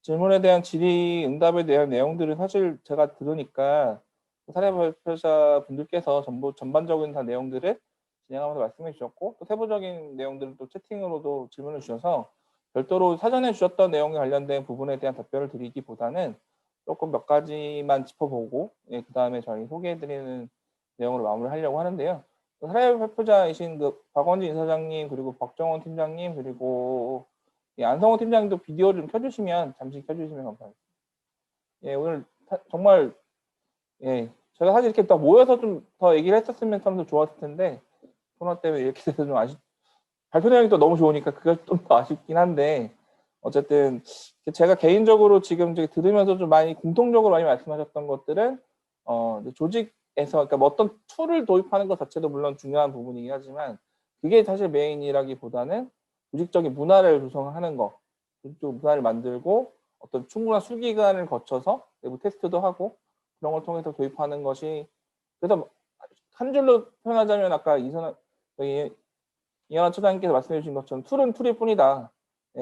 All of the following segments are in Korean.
질문에 대한 질의응답에 대한 내용들은 사실 제가 들으니까 사례 발표자 분들께서 전반적인 다 내용들을 진행하면서 말씀해 주셨고, 또 세부적인 내용들은 또 채팅으로도 질문을 주셔서 별도로 사전에 주셨던 내용에 관련된 부분에 대한 답변을 드리기보다는 조금 몇 가지만 짚어보고, 그 다음에 저희 소개해드리는 내용으로 마무리하려고 하는데요. 사례 발표자이신 그 박원진 이사장님, 그리고 박정원 팀장님, 그리고 안성호 팀장님도 비디오를 좀 켜주시면, 잠시 켜주시면 감사하겠습니다. 오늘 정말, 제가 사실 이렇게 딱 모여서 좀 더 얘기를 했었으면 참 더 좋았을 텐데, 코로나 때문에 이렇게 돼서 좀 발표 내용이 또 너무 좋으니까 그게 좀 더 아쉽긴 한데, 어쨌든 제가 개인적으로 지금 들으면서 좀 많이 공통적으로 많이 말씀하셨던 것들은 조직에서, 그러니까 뭐 어떤 툴을 도입하는 것 자체도 물론 중요한 부분이긴 하지만, 그게 사실 메인이라기보다는 조직적인 문화를 구성하는 거, 조직적 문화를 만들고 어떤 충분한 수기간을 거쳐서 내부 테스트도 하고 그런 걸 통해서 도입하는 것이, 그래서 한 줄로 표현하자면 아까 이현아 처장님께서 말씀해 주신 것처럼 툴은 툴일 뿐이다.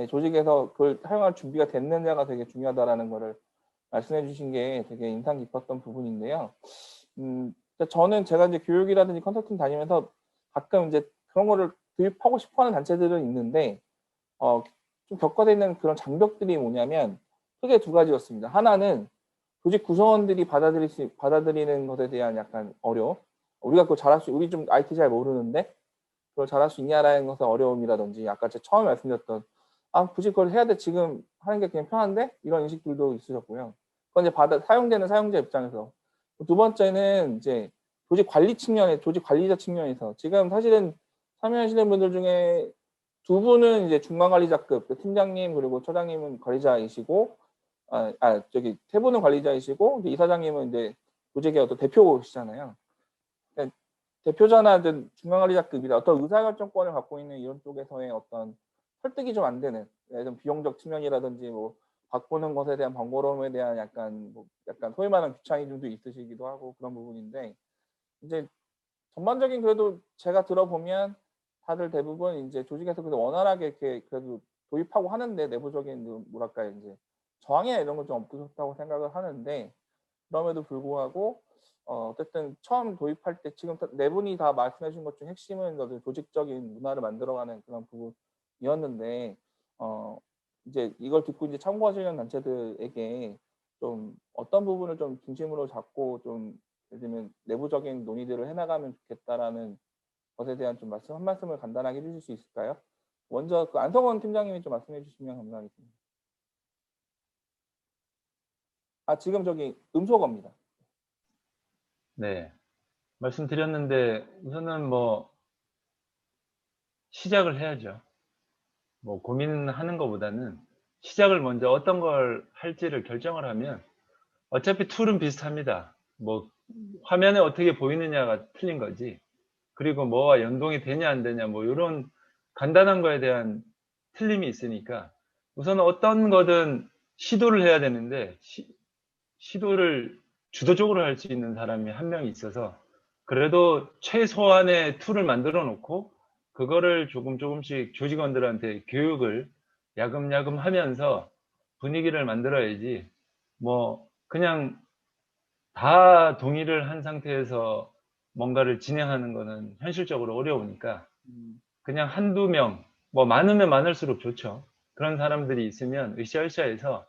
조직에서 그걸 사용할 준비가 됐느냐가 되게 중요하다라는 거를 말씀해 주신 게 되게 인상 깊었던 부분인데요. 저는 제가 이제 교육이라든지 컨설팅 다니면서 가끔 이제 그런 거를 도입하고 싶어 하는 단체들은 있는데, 좀 겪어야 되는 그런 장벽들이 뭐냐면 크게 두 가지였습니다. 하나는 조직 구성원들이 받아들이는 것에 대한 약간 어려움. 우리가 그거 잘할 우리 좀 IT 잘 모르는데 그걸 잘할 수 있냐라는 것의 어려움이라든지, 아까 제가 처음에 말씀드렸던 굳이 그걸 해야 돼, 지금 하는 게 그냥 편한데, 이런 인식들도 있으셨고요. 그건 이제 사용되는 사용자 입장에서. 두 번째는 이제 조직 관리자 측면에서 지금 사실은 참여하시는 분들 중에 두 분은 이제 중간관리자급, 팀장님 그리고 처장님은 관리자이시고, 세 분은 관리자이시고, 이사장님은 이제 조직의 어떤 대표시잖아요. 대표자나 중간관리자급이다, 어떤 의사결정권을 갖고 있는 이런 쪽에서의 어떤 설득이 좀 안 되는, 예를 들면 비용적 측면이라든지 뭐 바꾸는 것에 대한 번거로움에 대한 약간 소위 말하는 귀차니즘도 있으시기도 하고 그런 부분인데, 이제 전반적인 그래도 제가 들어보면 다들 대부분 이제 조직에서 그래도 원활하게 이렇게 그래도 도입하고 하는데, 내부적인 뭐랄까 이제 저항이나 이런 건 좀 없으셨다고 생각을 하는데, 그럼에도 불구하고 어쨌든 처음 도입할 때 지금 네 분이 다 말씀해 주신 것 중 핵심은 조직적인 문화를 만들어가는 그런 부분이었는데, 이제 이걸 듣고 이제 참고하시는 단체들에게 좀 어떤 부분을 좀 중심으로 잡고 좀 예를 들면 내부적인 논의들을 해나가면 좋겠다라는 것에 대한 좀 한 말씀을 간단하게 해주실 수 있을까요? 먼저 그 안성원 팀장님이 좀 말씀해 주시면 감사하겠습니다. 지금 음소거입니다. 네, 말씀드렸는데 우선은 뭐 시작을 해야죠. 뭐 고민하는 것보다는 시작을 먼저 어떤 걸 할지를 결정을 하면 어차피 툴은 비슷합니다. 뭐 화면에 어떻게 보이느냐가 틀린 거지. 그리고 뭐와 연동이 되냐 안 되냐 뭐 이런 간단한 거에 대한 틀림이 있으니까 우선 어떤 거든 시도를 해야 되는데 시도를 주도적으로 할 수 있는 사람이 한 명이 있어서 그래도 최소한의 툴을 만들어 놓고 그거를 조금씩 조직원들한테 교육을 야금야금 하면서 분위기를 만들어야지 뭐 그냥 다 동의를 한 상태에서 뭔가를 진행하는 거는 현실적으로 어려우니까 그냥 한두 명, 뭐 많으면 많을수록 좋죠. 그런 사람들이 있으면 으쌰으쌰해서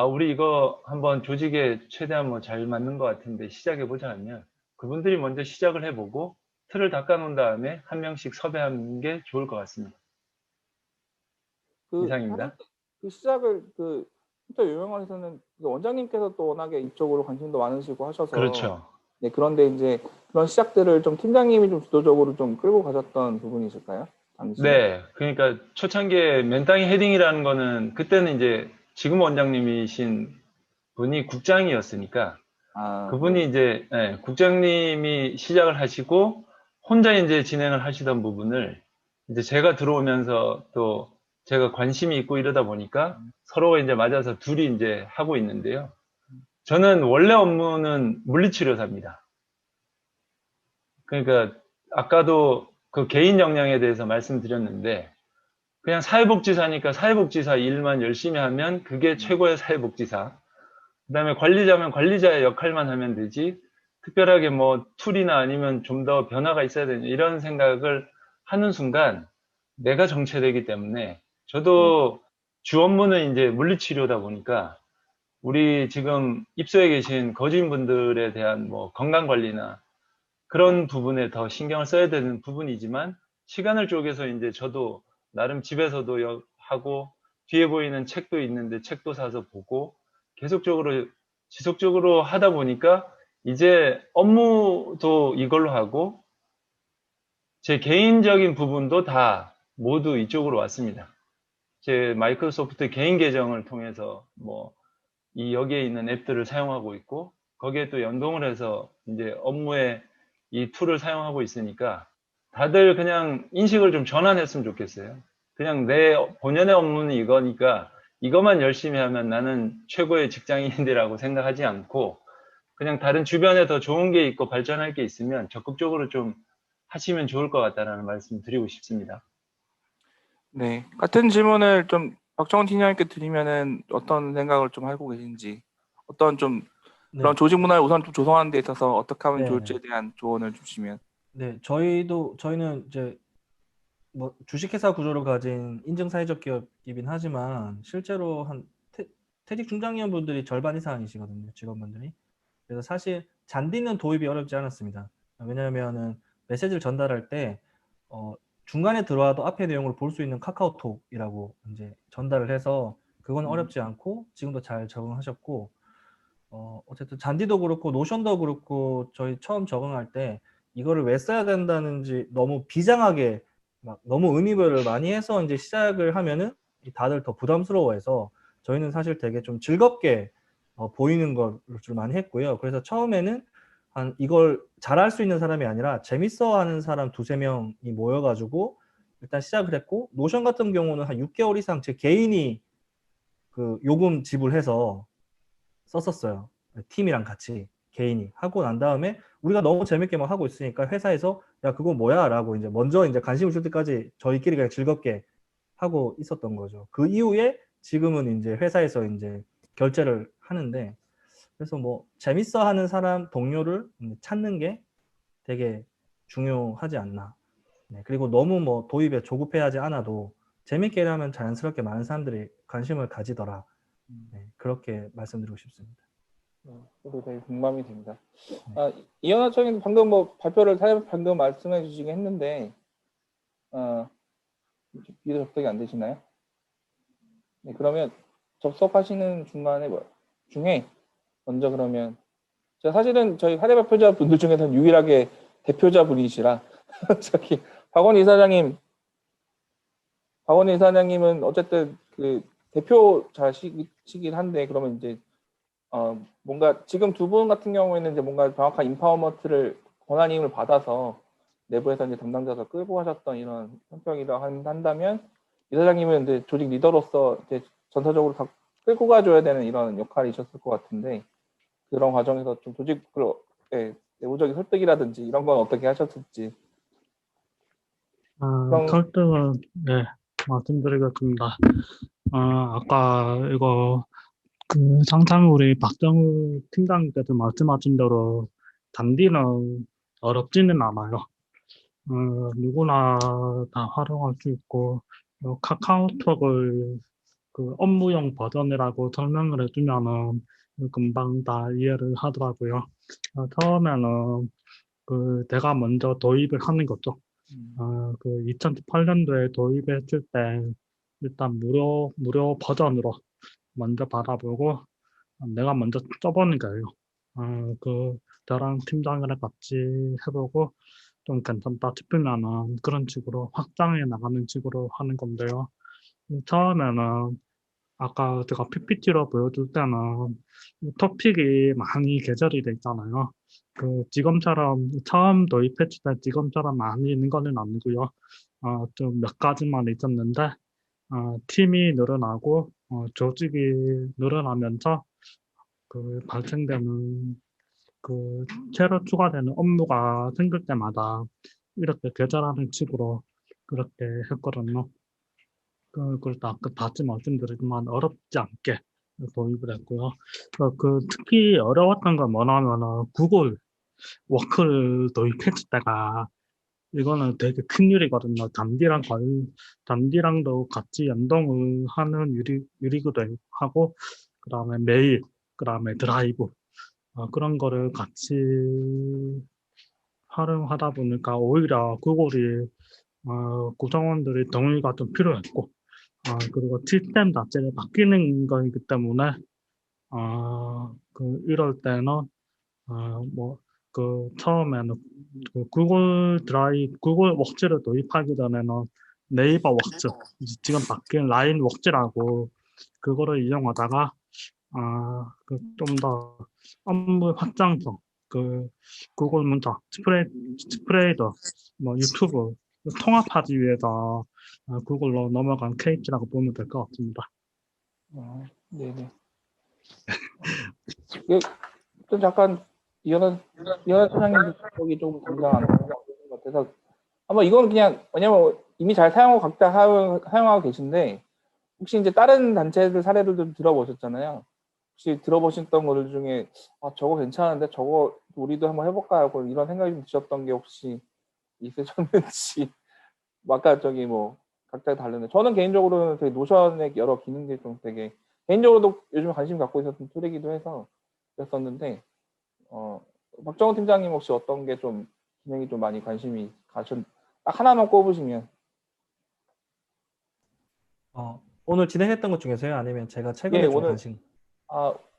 우리 이거 한번 조직에 최대한 뭐 잘 맞는 것 같은데 시작해보자 하면 그분들이 먼저 시작을 해보고 틀을 닦아놓은 다음에 한 명씩 섭외하는 게 좋을 것 같습니다. 사실 이상입니다. 시작을 컴퓨터 유형원에서는 원장님께서 또 워낙에 이쪽으로 관심도 많으시고 하셔서, 그렇죠. 네, 그런데 이제 그런 시작들을 좀 팀장님이 좀 주도적으로 좀 끌고 가셨던 부분이실까요? 당시에? 네, 그러니까 초창기에 맨땅에 헤딩이라는 거는 그때는 이제 지금 원장님이신 분이 국장이었으니까 네. 그분이 이제 국장님이 시작을 하시고 혼자 이제 진행을 하시던 부분을 이제 제가 들어오면서 또 제가 관심이 있고 이러다 보니까 서로가 이제 맞아서 둘이 이제 하고 있는데요. 저는 원래 업무는 물리치료사입니다. 그러니까 아까도 그 개인 역량에 대해서 말씀드렸는데 그냥 사회복지사니까 사회복지사 일만 열심히 하면 그게 최고의 사회복지사. 그다음에 관리자면 관리자의 역할만 하면 되지. 특별하게 뭐 툴이나 아니면 좀 더 변화가 있어야 되는 이런 생각을 하는 순간 내가 정체되기 때문에 저도 주 업무는 이제 물리치료다 보니까 우리 지금 입소해 계신 거주인분들에 대한 뭐 건강 관리나 그런 부분에 더 신경을 써야 되는 부분이지만 시간을 쪼개서 이제 저도 나름 집에서도 하고 뒤에 보이는 책도 있는데 책도 사서 보고 계속적으로 지속적으로 하다 보니까 이제 업무도 이걸로 하고 제 개인적인 부분도 다 모두 이쪽으로 왔습니다. 제 마이크로소프트 개인 계정을 통해서 뭐 이 여기에 있는 앱들을 사용하고 있고 거기에 또 연동을 해서 이제 업무에 이 툴을 사용하고 있으니까 다들 그냥 인식을 좀 전환했으면 좋겠어요. 그냥 내 본연의 업무는 이거니까 이것만 열심히 하면 나는 최고의 직장인이라고 생각하지 않고 그냥 다른 주변에 더 좋은 게 있고 발전할 게 있으면 적극적으로 좀 하시면 좋을 것 같다라는 말씀 드리고 싶습니다. 네, 같은 질문을 좀 박정훈 팀장님께 드리면은 어떤 생각을 좀 하고 계신지, 어떤 좀 그런 네, 조직 문화를 우선 좀 조성하는 데 있어서 어떻게 하면 네, 좋을지에 네. 대한 조언을 주시면. 네, 저희는 이제 뭐 주식회사 구조를 가진 인증사회적 기업이긴 하지만 실제로 퇴직 중장년분들이 절반 이상이시거든요, 직원분들이. 그래서 사실 잔디는 도입이 어렵지 않았습니다. 왜냐하면은 메시지를 전달할 때 중간에 들어와도 앞에 내용을 볼 수 있는 카카오톡이라고 이제 전달을 해서 그건 어렵지 않고 지금도 잘 적응하셨고 어쨌든 잔디도 그렇고 노션도 그렇고 저희 처음 적응할 때 이거를 왜 써야 된다는지 너무 비장하게 막 너무 의미별을 많이 해서 이제 시작을 하면은 다들 더 부담스러워해서 저희는 사실 되게 좀 즐겁게 보이는 걸 좀 많이 했고요. 그래서 처음에는 한 이걸 잘할 수 있는 사람이 아니라 재밌어 하는 사람 두세 명이 모여가지고 일단 시작을 했고 노션 같은 경우는 한 6개월 이상 제 개인이 그 요금 지불해서 썼었어요. 팀이랑 같이 개인이 하고 난 다음에 우리가 너무 재밌게 막 하고 있으니까 회사에서 야 그거 뭐야 라고 이제 먼저 이제 관심을 줄 때까지 저희끼리 그냥 즐겁게 하고 있었던 거죠. 그 이후에 지금은 이제 회사에서 이제 결제를 하는데 그래서 뭐 재밌어 하는 사람 동료를 찾는 게 되게 중요하지 않나. 네, 그리고 너무 뭐 도입에 조급해하지 않아도 재밌게 일하면 자연스럽게 많은 사람들이 관심을 가지더라. 네, 그렇게 말씀드리고 싶습니다. 저도 되게 공감이 됩니다. 이현아 총리도 방금 뭐 발표를 방금 말씀해 주시긴 했는데, 이해 접속이 안 되시나요? 네, 그러면 접속하시는 중에 먼저 그러면 제가 사실은 저희 사례 발표자 분들 중에서는 유일하게 대표자 분이시라 저기 박원희 이사장님은 어쨌든 그 대표자시긴 한데 그러면 이제 뭔가 지금 두 분 같은 경우에는 이제 뭔가 정확한 인파워먼트를 권한임을 받아서 내부에서 이제 담당자가 끌고 가셨던 이런 성격이라 한다면 이사장님은 이제 조직 리더로서 이제 전사적으로 다 끌고 가줘야 되는 이런 역할이 있었을 것 같은데 그런 과정에서 좀 조직을 내부적인 설득이라든지 이런 건 어떻게 하셨을지. 그런 설득은, 네, 말씀드리겠습니다. 아까 이거, 상상 우리 박정우 팀장님께서 말씀하신 대로 단디는 어렵지는 않아요. 누구나 다 활용할 수 있고, 카카오톡을 그 업무용 버전이라고 설명을 해주면은 금방 다 이해를 하더라고요. 처음에는 내가 먼저 도입을 하는 거죠. 2018년도에 도입했을 때 일단 무료 버전으로 먼저 받아보고 내가 먼저 써보는 거예요. 저랑 팀장이랑 같이 해보고 좀 괜찮다 싶으면은 그런 식으로 확장해 나가는 식으로 하는 건데요. 처음에는 아까 제가 PPT로 보여줄 때는 토픽이 많이 개설이 돼 있잖아요. 지금처럼 처음 도입했을 때 지금처럼 많이 있는 거는 아니고요. 좀 몇 가지만 있었는데 팀이 늘어나고 조직이 늘어나면서 발생되는 새로 추가되는 업무가 생길 때마다 이렇게 개설하는 식으로 그렇게 했거든요. 그걸 다시 말씀드리지만 어렵지 않게 도입을 했고요. 특히 어려웠던 건 뭐냐면은 구글 워크를 도입했을 때가 이거는 되게 큰일이거든요. 단디랑도 같이 연동을 하는 유리기도 하고, 그 다음에 메일, 그 다음에 드라이브, 그런 거를 같이 활용하다 보니까 오히려 구글이 구성원들이 동의가 좀 필요했고, 그리고 시스템 자체가 바뀌는 거이기 때문에, 이럴 때는, 처음에는 구글 워크를 도입하기 전에는 네이버 워크, 지금 바뀐 라인 워크라고 그거를 이용하다가, 좀 더 업무 확장성, 구글 문자, 스프레이더, 유튜브 통합하기 위해서 구글로 넘어간 케이스라고 보면 될 것 같습니다. 네네. 좀 잠깐 이현아 소장님 쪽이 조금 담당 안 되는 것 같아서 아마 이건 그냥 왜냐면 이미 잘 사용하고 각자 사용하고 계신데 혹시 이제 다른 단체들 사례를 좀 들어보셨잖아요. 혹시 들어보셨던 것들 중에 저거 괜찮은데 저거 우리도 한번 해볼까 하고 이런 생각이 좀 드셨던 게 혹시 있으셨는지 아까 저기 뭐 각자 다른데 저는 개인적으로는 되게 노션의 여러 기능들이 좀 되게 개인적으로도 요즘 관심 갖고 있었던 툴이기도 해서 그랬었는데 박정훈 팀장님 혹시 어떤 게 좀 기능이 좀 많이 관심이 딱 하나만 꼽으시면 오늘 진행했던 것 중에서요? 아니면 제가 최근에 예, 좀 관심?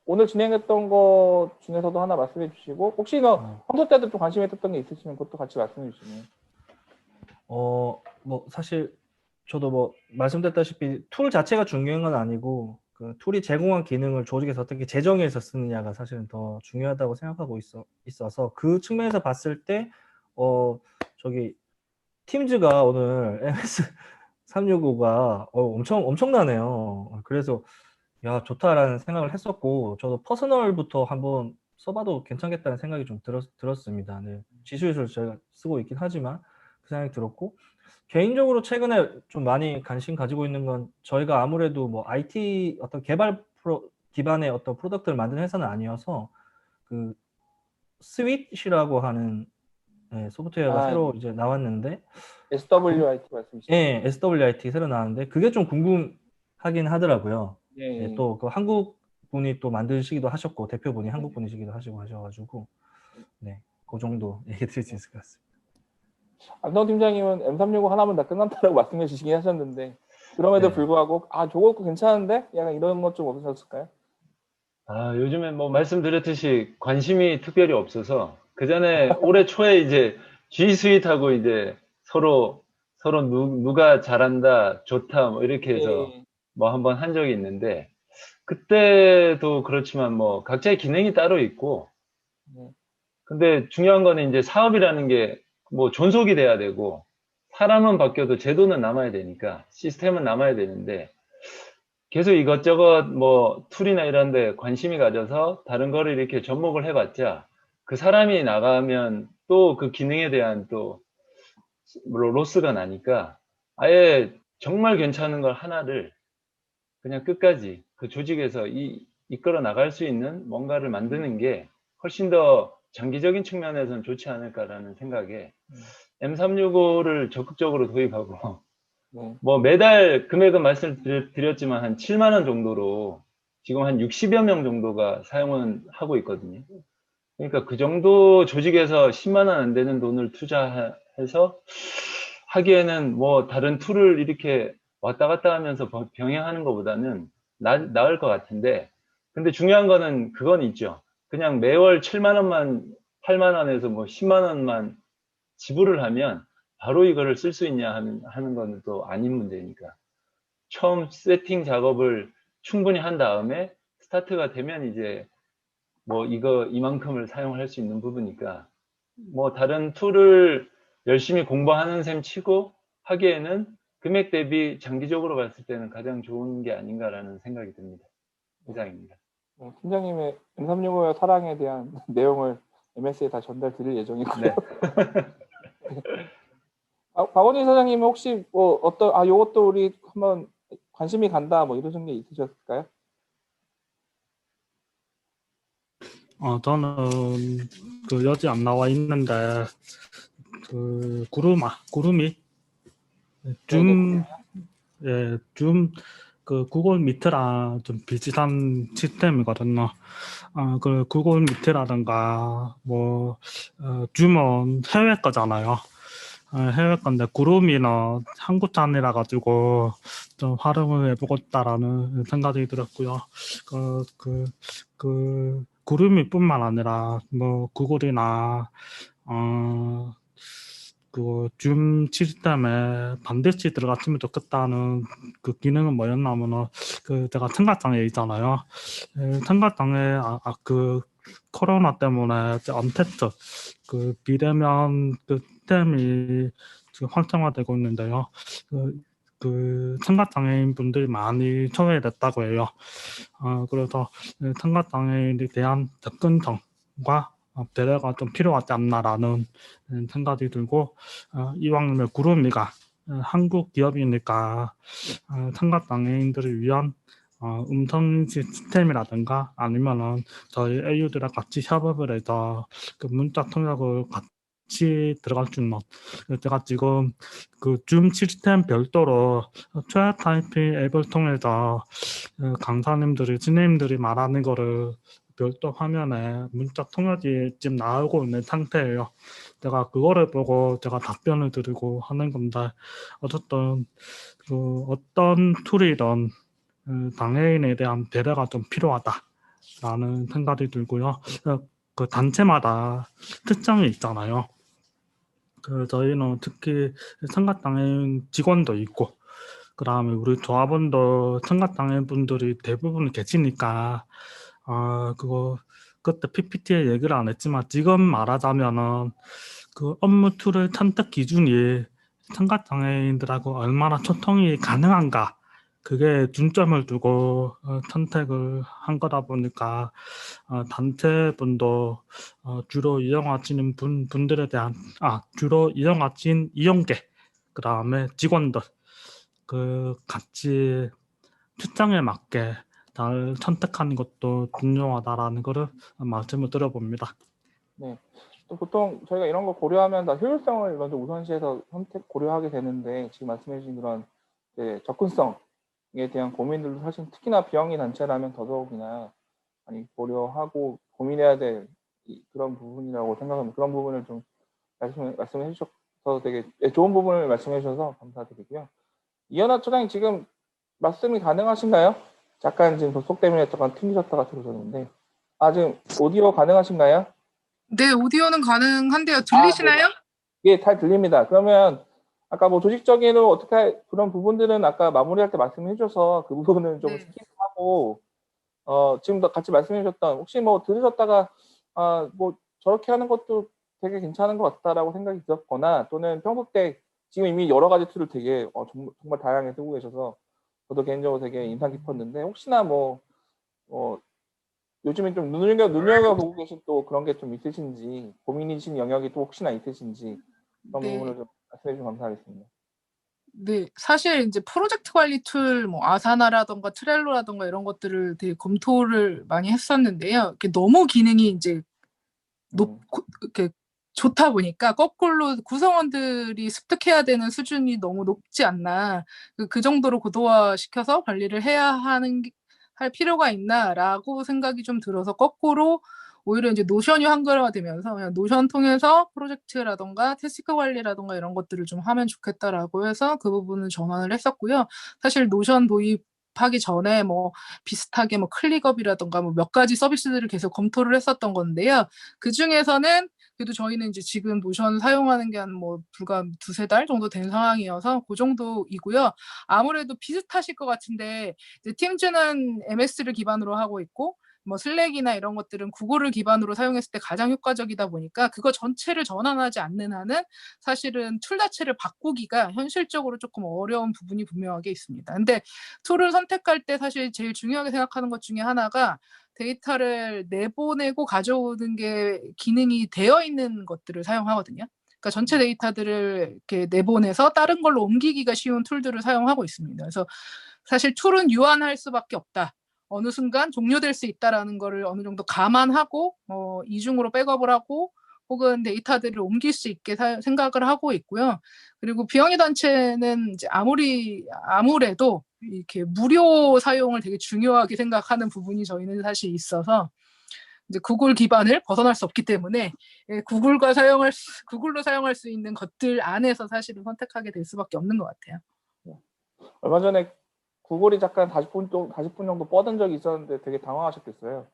오늘 진행했던 것 중에서도 하나 말씀해 주시고 혹시 평소 때도 좀 관심 있었던 게 있으시면 그것도 같이 말씀해 주시면 뭐 사실 저도 뭐 말씀드렸다시피 툴 자체가 중요한 건 아니고 그 툴이 제공한 기능을 조직에서 어떻게 재정해서 쓰느냐가 사실은 더 중요하다고 생각하고 있어서 그 측면에서 봤을 때 저기 팀즈가 오늘 MS365가 엄청나네요. 그래서 야 좋다라는 생각을 했었고 저도 퍼스널부터 한번 써봐도 괜찮겠다는 생각이 좀 들었습니다. 네. 지수에서 제가 쓰고 있긴 하지만 그 생각이 들었고 개인적으로 최근에 좀 많이 관심 가지고 있는 건 저희가 아무래도 뭐 IT 어떤 개발 기반의 어떤 프로덕트를 만드는 회사는 아니어서 그 스윗이라고 하는 소프트웨어가 새로 이제 나왔는데 SWIT 말씀이시죠? 예, SWIT 새로 나왔는데 그게 좀 궁금하긴 하더라고요. 예. 또 그 한국 분이 또 만드시기도 하셨고 대표분이 한국 분이시기도 하셔가지고 네, 그 정도 얘기 드릴 수 있을 것 같습니다. 안성 팀장님은 M365 하나면 다 끝난다라고 말씀해 주시긴 하셨는데 그럼에도 네. 불구하고 저거 괜찮은데? 약간 이런 것 좀 없으셨을까요? 요즘에 뭐 말씀드렸듯이 관심이 특별히 없어서 그 전에 올해 초에 이제 G 스윗하고 이제 서로 누가 잘한다, 좋다 뭐 이렇게 해서 예. 뭐 한번 한 적이 있는데 그때도 그렇지만 뭐 각자의 기능이 따로 있고 근데 중요한 거는 이제 사업이라는 게 뭐 존속이 돼야 되고 사람은 바뀌어도 제도는 남아야 되니까 시스템은 남아야 되는데 계속 이것저것 뭐 툴이나 이런 데 관심이 가져서 다른 거를 이렇게 접목을 해봤자 그 사람이 나가면 또 그 기능에 대한 또 로스가 나니까 아예 정말 괜찮은 걸 하나를 그냥 끝까지 그 조직에서 이끌어 나갈 수 있는 뭔가를 만드는 게 훨씬 더 장기적인 측면에서는 좋지 않을까라는 생각에 M365를 적극적으로 도입하고 뭐 매달 금액은 말씀드렸지만 한 7만 원 정도로 지금 한 60여 명 정도가 사용은 하고 있거든요. 그러니까 그 정도 조직에서 10만 원 안 되는 돈을 투자해서 하기에는 뭐 다른 툴을 이렇게 왔다 갔다 하면서 병행하는 것보다는 나을 것 같은데 근데 중요한 거는 그건 있죠. 그냥 매월 7만 원만 8만 원에서 뭐 10만 원만 지불을 하면 바로 이거를 쓸 수 있냐 하는 건 또 아닌 문제니까 처음 세팅 작업을 충분히 한 다음에 스타트가 되면 이제 뭐 이만큼을 사용할 수 있는 부분이니까 뭐 다른 툴을 열심히 공부하는 셈 치고 하기에는 금액 대비 장기적으로 봤을 때는 가장 좋은 게 아닌가라는 생각이 듭니다. 이상입니다. 팀장님의 M365의 사랑에 대한 내용을 MS에 다 전달 드릴 예정이고요. 네. 박원희 사장님은 혹시 뭐 요것도 우리 한번 관심이 간다 뭐 이러신 게 있으셨을까요? 저는 그 여기 안 나와 있는데 그 구름이 줌, 예, 줌 구글 미트랑 좀 비슷한 시스템이거든요. 그 구글 미트라든가 줌은 해외 거잖아요. 해외 건데 구름이는 한국 잔이라 가지고 좀 활용을 해보고 있다라는 생각이 들었고요. 그 구름이뿐만 아니라 구글이나 그 줌 시스템에 반드시 들어갔으면 좋겠다는 그 기능은 뭐였냐면은 제가 청각장애 있잖아요. 청각장애 그 코로나 때문에 언택트 그 비대면 그 시스템이 지금 활성화되고 있는데요. 그 청각장애인 분들이 많이 소외됐다고 해요. 그래서 청각장애인에 대한 접근성과 배려가 좀 필요하지 않나라는 생각이 들고 이왕이면 구름이가 한국 기업이니까 청각장애인들을 위한 음성 시스템이라든가 아니면은 저희 AU들랑 같이 협업을 해서 그 문자 통역을 같이 들어갈 수 있는 제가 지금 그 줌 시스템 별도로 최아 타이핑 앱을 통해서 강사님들이 선생님들이 말하는 거를 별도 화면에 문자 통역이 지금 나오고 있는 상태예요. 제가 그거를 보고 제가 답변을 드리고 하는 건데 어쨌든 그 어떤 툴이든 장애인에 대한 배려가 좀 필요하다라는 생각이 들고요. 그 단체마다 특성이 있잖아요. 저희는 특히 청각장애인 직원도 있고 그다음에 우리 조합원도 청각장애인 분들이 대부분 계시니까 그때 PPT에 얘기를 안 했지만 지금 말하자면은 그 업무 툴의 선택 기준이 청각장애인들하고 얼마나 소통이 가능한가 그게 중점을 두고 선택을 한 거다 보니까 단체분도 주로 이용하시는 분들에 대한 주로 이용하신 이용객 그 다음에 직원들 그 같이 특성에 맞게 잘 선택하는 것도 중요하다라는 것을 말씀을 드려봅니다. 네. 또 보통 저희가 이런 거 고려하면 다 효율성을 먼저 우선시해서 선택 고려하게 되는데 지금 말씀해 주신 그런 접근성에 대한 고민들도 사실 특히나 비영리 단체라면 더더욱이나 많이 고려하고 고민해야 될 그런 부분이라고 생각합니다. 그런 부분을 좀 말씀해 주셔서 되게 좋은 부분을 말씀해 주셔서 감사드리고요. 이현아 처장님 지금 말씀이 가능하신가요? 잠깐 지금 접속 때문에 잠깐 튕기셨다가 들어오셨는데 지금 오디오 가능하신가요? 네, 오디오는 가능한데요. 들리시나요? 예, 잘 들립니다. 그러면 아까 뭐 조직적으로 어떻게 그런 부분들은 아까 마무리할 때 말씀해 주셔서 그 부분은 좀 네. 스킵하고 지금 같이 말씀해 주셨던 혹시 뭐 들으셨다가 뭐 저렇게 하는 것도 되게 괜찮은 것 같다라고 생각이 들었거나 또는 평소 때 지금 이미 여러 가지 툴을 되게 정말 다양하게 쓰고 계셔서 저도 개인적으로 되게 인상 깊었는데 혹시나 요즘에 좀 눈여겨보고 계신 또 그런 게 좀 있으신지 고민이신 영역이 또 혹시나 있으신지 그런 네. 부분을 좀 말씀해 주시면 감사하겠습니다. 네, 사실 이제 프로젝트 관리 툴, 뭐 아사나라던가 트렐로라던가 이런 것들을 되게 검토를 많이 했었는데요. 이렇게 너무 기능이 이제 이렇게 좋다 보니까 거꾸로 구성원들이 습득해야 되는 수준이 너무 높지 않나. 그 정도로 고도화시켜서 관리를 할 필요가 있나라고 생각이 좀 들어서 거꾸로 오히려 이제 노션이 한글화되면서 그냥 노션 통해서 프로젝트라던가 태스크 관리라던가 이런 것들을 좀 하면 좋겠다라고 해서 그 부분을 전환을 했었고요. 사실 노션 도입하기 전에 뭐 비슷하게 뭐 클릭업이라던가 뭐 몇 가지 서비스들을 계속 검토를 했었던 건데요. 그 중에서는 그래도 저희는 이제 지금 노션 사용하는 게 한 뭐 불과 2-3달 정도 된 상황이어서 그 정도이고요. 아무래도 비슷하실 것 같은데 이제 팀즈는 MS를 기반으로 하고 있고 뭐 슬랙이나 이런 것들은 구글을 기반으로 사용했을 때 가장 효과적이다 보니까 그거 전체를 전환하지 않는 한은 사실은 툴 자체를 바꾸기가 현실적으로 조금 어려운 부분이 분명하게 있습니다. 근데 툴을 선택할 때 사실 제일 중요하게 생각하는 것 중에 하나가 데이터를 내보내고 가져오는 게 기능이 되어 있는 것들을 사용하거든요. 그러니까 전체 데이터들을 이렇게 내보내서 다른 걸로 옮기기가 쉬운 툴들을 사용하고 있습니다. 그래서 사실 툴은 유한할 수밖에 없다. 어느 순간 종료될 수 있다라는 거를 어느 정도 감안하고 이중으로 백업을 하고 혹은 데이터들을 옮길 수 있게 생각을 하고 있고요. 그리고 비영리 단체는 이제 아무래도 이렇게 무료 사용을 되게 중요하게 생각하는 부분이 저희는 사실 있어서 이제 구글 기반을 벗어날 수 없기 때문에 구글로 사용할 수 있는 것들 안에서 사실은 선택하게 될 수밖에 없는 것 같아요. 얼마 전에 구글이 잠깐 40분 정도 뻗은 적이 있었는데 되게 당황하셨겠어요.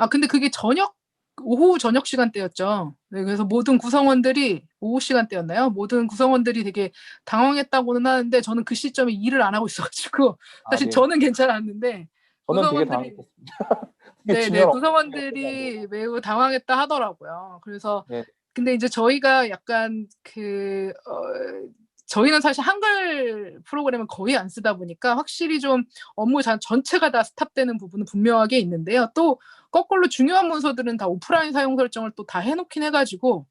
근데 그게 오후 저녁 시간대였죠. 네, 그래서 모든 구성원들이 오후 시간대였나요? 모든 구성원들이 되게 당황했다고는 하는데 저는 그 시점에 일을 안 하고 있어가지고 사실 네. 저는 괜찮았는데 저는 되게 구성원들이 당황했습니다. 네네 구성원들이 매우 당황했다 하더라고요. 그래서 네. 근데 이제 저희가 약간 저희는 사실 한글 프로그램을 거의 안 쓰다 보니까 확실히 좀 업무 전체가 다 스탑되는 부분은 분명하게 있는데요. 또 거꾸로 중요한 문서들은 다 오프라인 사용 설정을 또 다 해놓긴 해가지고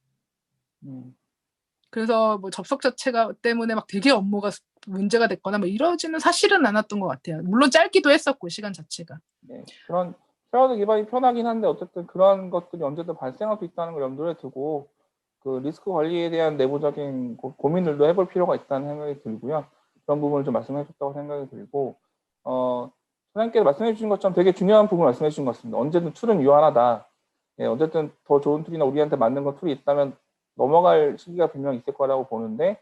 그래서 뭐 접속 자체가 때문에 막 되게 업무가 문제가 됐거나 뭐 이러지는 사실은 않았던 것 같아요. 물론 짧기도 했었고 시간 자체가. 네, 그런 클라우드 기반이 편하긴 한데 어쨌든 그런 것들이 언제든 발생할 수 있다는 걸 염두에 두고 그 리스크 관리에 대한 내부적인 고민들도 해볼 필요가 있다는 생각이 들고요. 그런 부분을 좀 말씀해 주셨다고 생각이 들고 선생님께서 말씀해 주신 것처럼 되게 중요한 부분을 말씀해 주신 것 같습니다. 언제든 툴은 유한하다. 예, 어쨌든 더 좋은 툴이나 우리한테 맞는 거 툴이 있다면 넘어갈 시기가 분명히 있을 거라고 보는데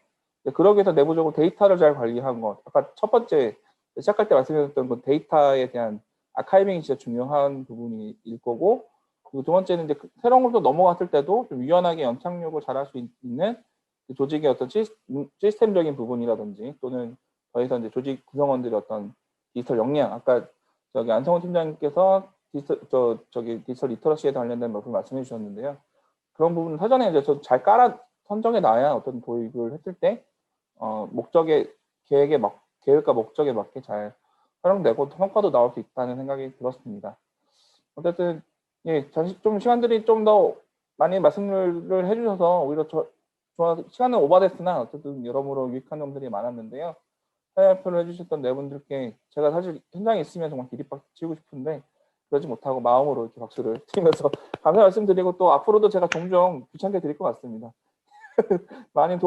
그러기 위해서 내부적으로 데이터를 잘 관리한 것. 아까 첫 번째 시작할 때 말씀드렸던 그 데이터에 대한 아카이빙이 진짜 중요한 부분일 거고 그리고 두 번째는 이제 새로운 걸로 넘어갔을 때도 좀 유연하게 연착륙을 잘할 수 있는 조직의 어떤 시스템적인 부분이라든지 또는 더해서 이제 조직 구성원들의 어떤 디지털 역량 아까 저기 안성훈 팀장님께서 디지털 리터러시에 관련된 부분 말씀해 주셨는데요. 그런 부분은 사전에 이제 잘 선정해 놔야 어떤 도입을 했을 때 계획과 목적에 맞게 잘 활용되고 성과도 나올 수 있다는 생각이 들었습니다. 어쨌든 예, 좀 시간들이 좀 더 많이 말씀을 해주셔서 오히려 시간은 오버됐으나 어쨌든 여러모로 유익한 점들이 많았는데요. 사회발표를 해주셨던 네 분들께 제가 사실 현장에 있으면 정말 기립박수 치고 싶은데 그러지 못하고 마음으로 이렇게 박수를 치면서 감사 말씀드리고 또 앞으로도 제가 종종 귀찮게 드릴 것 같습니다. 많이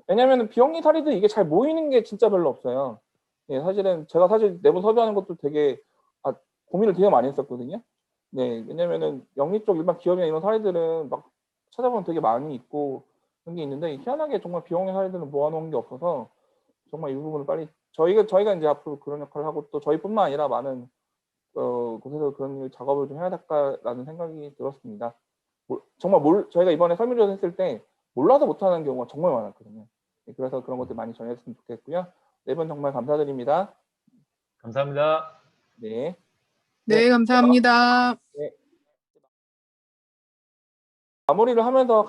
왜냐면 비영리 사례들 이게 잘 모이는 게 진짜 별로 없어요. 예, 제가 사실 내부 섭외하는 것도 되게 고민을 되게 많이 했었거든요. 네, 왜냐면은 영리 쪽 일반 기업이나 이런 사례들은 막 찾아보면 되게 많이 있고 그런 게 있는데 희한하게 정말 비영리 사례들은 모아놓은 게 없어서 정말 이 부분을 빨리 저희가 이제 앞으로 그런 역할을 하고 또 저희뿐만 아니라 많은 곳에서 그런 작업을 좀 해야 될까라는 생각이 들었습니다. 정말 저희가 이번에 설문조사 했을 때 몰라서 못하는 경우가 정말 많았거든요. 네, 그래서 그런 것들 많이 전해줬으면 좋겠고요. 네 분 정말 감사드립니다. 감사합니다. 네. 네, 감사합니다. 네. 마무리를 하면서